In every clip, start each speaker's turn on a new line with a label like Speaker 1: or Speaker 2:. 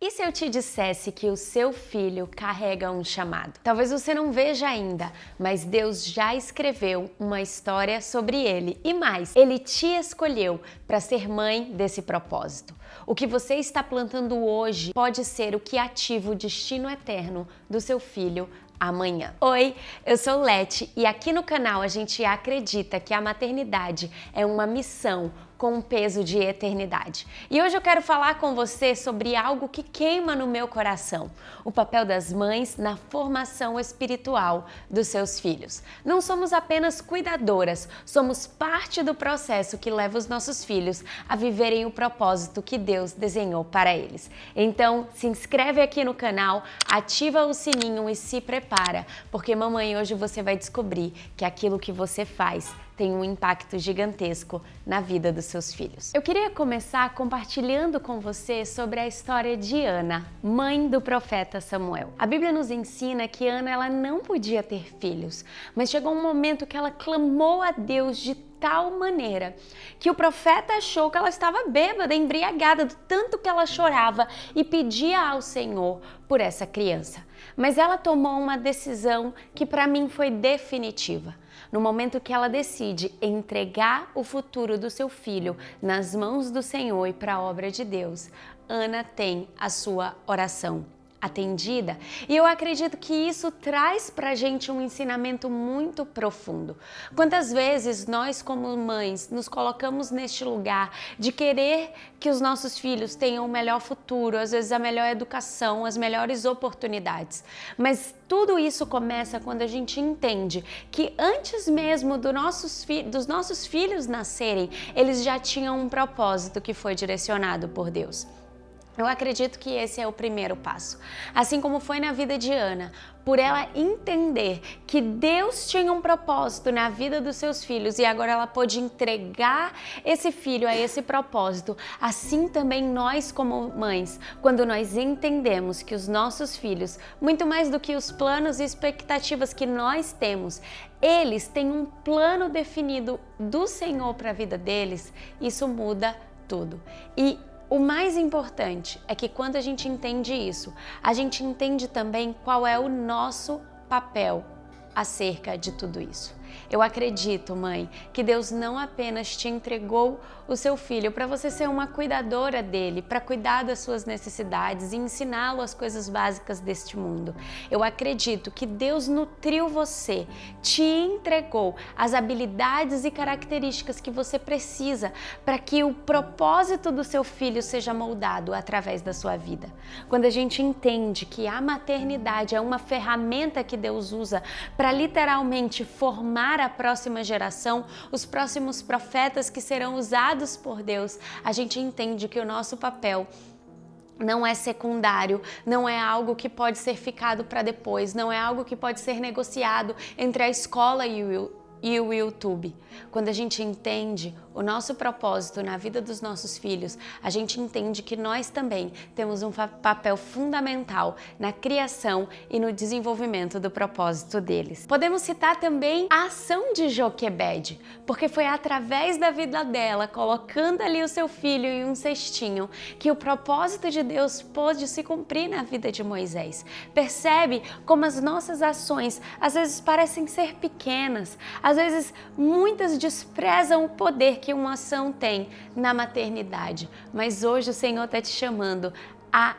Speaker 1: E se eu te dissesse que o seu filho carrega um chamado? Talvez você não veja ainda, mas Deus já escreveu uma história sobre ele. E mais, ele te escolheu para ser mãe desse propósito. O que você está plantando hoje pode ser o que ativa o destino eterno do seu filho amanhã. Oi, eu sou Leti e aqui no canal a gente acredita que a maternidade é uma missão com um peso de eternidade. E hoje eu quero falar com você sobre algo que queima no meu coração: o papel das mães na formação espiritual dos seus filhos. Não somos apenas cuidadoras, somos parte do processo que leva os nossos filhos a viverem o propósito que Deus desenhou para eles. Então, se inscreve aqui no canal, ativa o sininho e se prepara, porque mamãe, hoje você vai descobrir que aquilo que você faz tem um impacto gigantesco na vida dos seus filhos. Eu queria começar compartilhando com você sobre a história de Ana, mãe do profeta Samuel. A Bíblia nos ensina que Ana ela não podia ter filhos, mas chegou um momento que ela clamou a Deus de tal maneira que o profeta achou que ela estava bêbada, embriagada, do tanto que ela chorava e pedia ao Senhor por essa criança. Mas ela tomou uma decisão que para mim foi definitiva. No momento que ela decide entregar o futuro do seu filho nas mãos do Senhor e para a obra de Deus, Ana tem a sua oração atendida. E eu acredito que isso traz pra gente um ensinamento muito profundo. Quantas vezes nós, como mães, nos colocamos neste lugar de querer que os nossos filhos tenham o melhor futuro, às vezes a melhor educação, as melhores oportunidades. Mas tudo isso começa quando a gente entende que antes mesmo dos nossos filhos nascerem, eles já tinham um propósito que foi direcionado por Deus. Eu acredito que esse é o primeiro passo. Assim como foi na vida de Ana, por ela entender que Deus tinha um propósito na vida dos seus filhos e agora ela pôde entregar esse filho a esse propósito, assim também nós como mães, quando nós entendemos que os nossos filhos, muito mais do que os planos e expectativas que nós temos, eles têm um plano definido do Senhor para a vida deles, isso muda tudo. E o mais importante é que quando a gente entende isso, a gente entende também qual é o nosso papel acerca de tudo isso. Eu acredito, mãe, que Deus não apenas te entregou o seu filho para você ser uma cuidadora dele, para cuidar das suas necessidades e ensiná-lo as coisas básicas deste mundo. Eu acredito que Deus nutriu você, te entregou as habilidades e características que você precisa para que o propósito do seu filho seja moldado através da sua vida. Quando a gente entende que a maternidade é uma ferramenta que Deus usa para literalmente formar a próxima geração, os próximos profetas que serão usados por Deus, a gente entende que o nosso papel não é secundário, não é algo que pode ser ficado para depois, não é algo que pode ser negociado entre a escola e o YouTube. Quando a gente entende o nosso propósito na vida dos nossos filhos, a gente entende que nós também temos um papel fundamental na criação e no desenvolvimento do propósito deles. Podemos citar também a ação de Joquebede, porque foi através da vida dela, colocando ali o seu filho em um cestinho, que o propósito de Deus pôde se cumprir na vida de Moisés. Percebe como as nossas ações às vezes parecem ser pequenas, às vezes muitas desprezam o poder que uma ação tem na maternidade, mas hoje o Senhor está te chamando a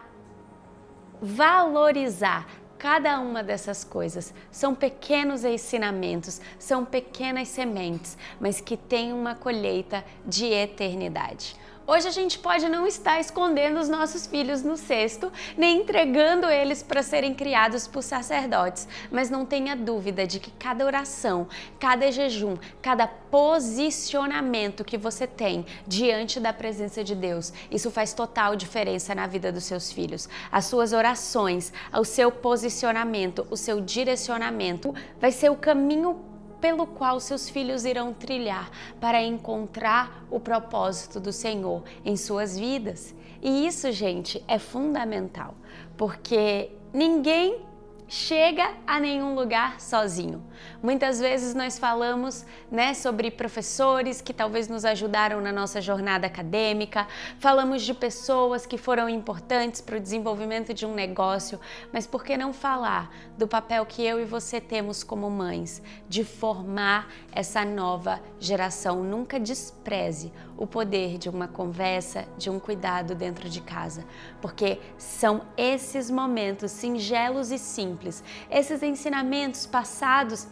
Speaker 1: valorizar cada uma dessas coisas. São pequenos ensinamentos, são pequenas sementes, mas que têm uma colheita de eternidade. Hoje a gente pode não estar escondendo os nossos filhos no cesto, nem entregando eles para serem criados por sacerdotes, mas não tenha dúvida de que cada oração, cada jejum, cada posicionamento que você tem diante da presença de Deus, isso faz total diferença na vida dos seus filhos. As suas orações, o seu posicionamento, o seu direcionamento vai ser o caminho pelo qual seus filhos irão trilhar para encontrar o propósito do Senhor em suas vidas. E isso, gente, é fundamental, porque ninguém chega a nenhum lugar sozinho. Muitas vezes nós falamos, sobre professores que talvez nos ajudaram na nossa jornada acadêmica, falamos de pessoas que foram importantes para o desenvolvimento de um negócio, mas por que não falar do papel que eu e você temos como mães, de formar essa nova geração? Nunca despreze o poder de uma conversa, de um cuidado dentro de casa, porque são esses momentos singelos e simples, esses ensinamentos passados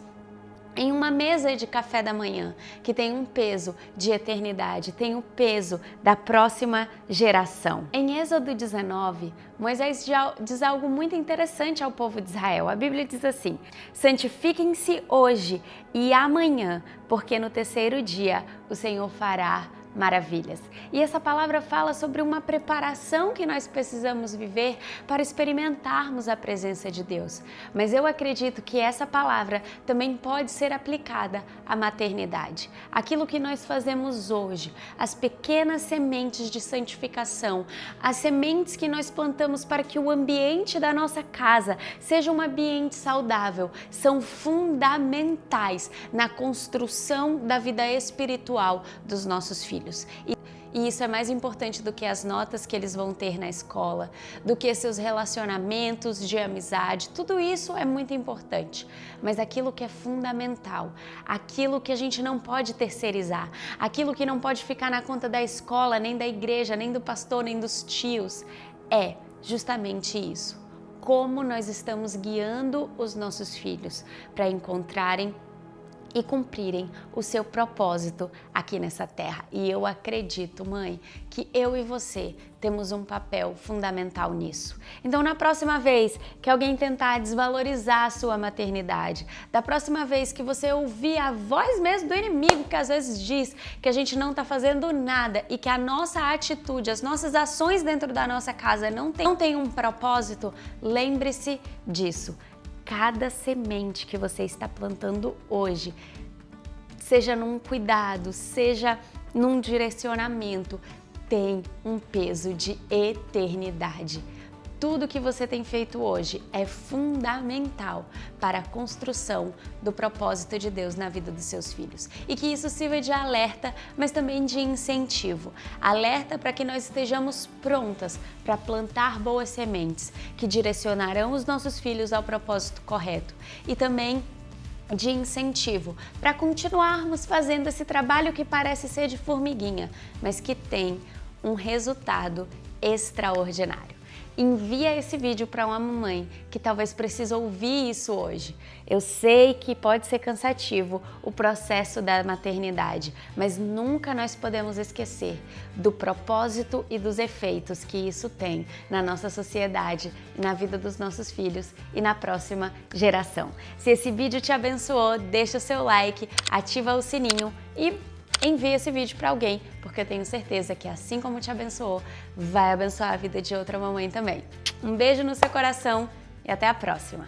Speaker 1: em uma mesa de café da manhã, que tem um peso de eternidade, tem o peso da próxima geração. Em Êxodo 19, Moisés diz algo muito interessante ao povo de Israel. A Bíblia diz assim: santifiquem-se hoje e amanhã, porque no terceiro dia o Senhor fará maravilhas. E essa palavra fala sobre uma preparação que nós precisamos viver para experimentarmos a presença de Deus. Mas eu acredito que essa palavra também pode ser aplicada à maternidade. Aquilo que nós fazemos hoje, as pequenas sementes de santificação, as sementes que nós plantamos para que o ambiente da nossa casa seja um ambiente saudável, são fundamentais na construção da vida espiritual dos nossos filhos. E isso é mais importante do que as notas que eles vão ter na escola, do que seus relacionamentos de amizade. Tudo isso é muito importante, mas aquilo que é fundamental, aquilo que a gente não pode terceirizar, aquilo que não pode ficar na conta da escola, nem da igreja, nem do pastor, nem dos tios, é justamente isso. Como nós estamos guiando os nossos filhos para encontrarem e cumprirem o seu propósito aqui nessa terra. E eu acredito, mãe, que eu e você temos um papel fundamental nisso. Então, na próxima vez que alguém tentar desvalorizar a sua maternidade, da próxima vez que você ouvir a voz mesmo do inimigo, que às vezes diz que a gente não está fazendo nada e que a nossa atitude, as nossas ações dentro da nossa casa não tem um propósito, lembre-se disso. Cada semente que você está plantando hoje, seja num cuidado, seja num direcionamento, tem um peso de eternidade. Tudo que você tem feito hoje é fundamental para a construção do propósito de Deus na vida dos seus filhos. E que isso sirva de alerta, mas também de incentivo. Alerta para que nós estejamos prontas para plantar boas sementes que direcionarão os nossos filhos ao propósito correto. E também de incentivo para continuarmos fazendo esse trabalho que parece ser de formiguinha, mas que tem um resultado extraordinário. Envia esse vídeo para uma mamãe que talvez precise ouvir isso hoje. Eu sei que pode ser cansativo o processo da maternidade, mas nunca nós podemos esquecer do propósito e dos efeitos que isso tem na nossa sociedade, na vida dos nossos filhos e na próxima geração. Se esse vídeo te abençoou, deixa o seu like, ativa o sininho e envie esse vídeo para alguém, porque eu tenho certeza que assim como te abençoou, vai abençoar a vida de outra mamãe também. Um beijo no seu coração e até a próxima!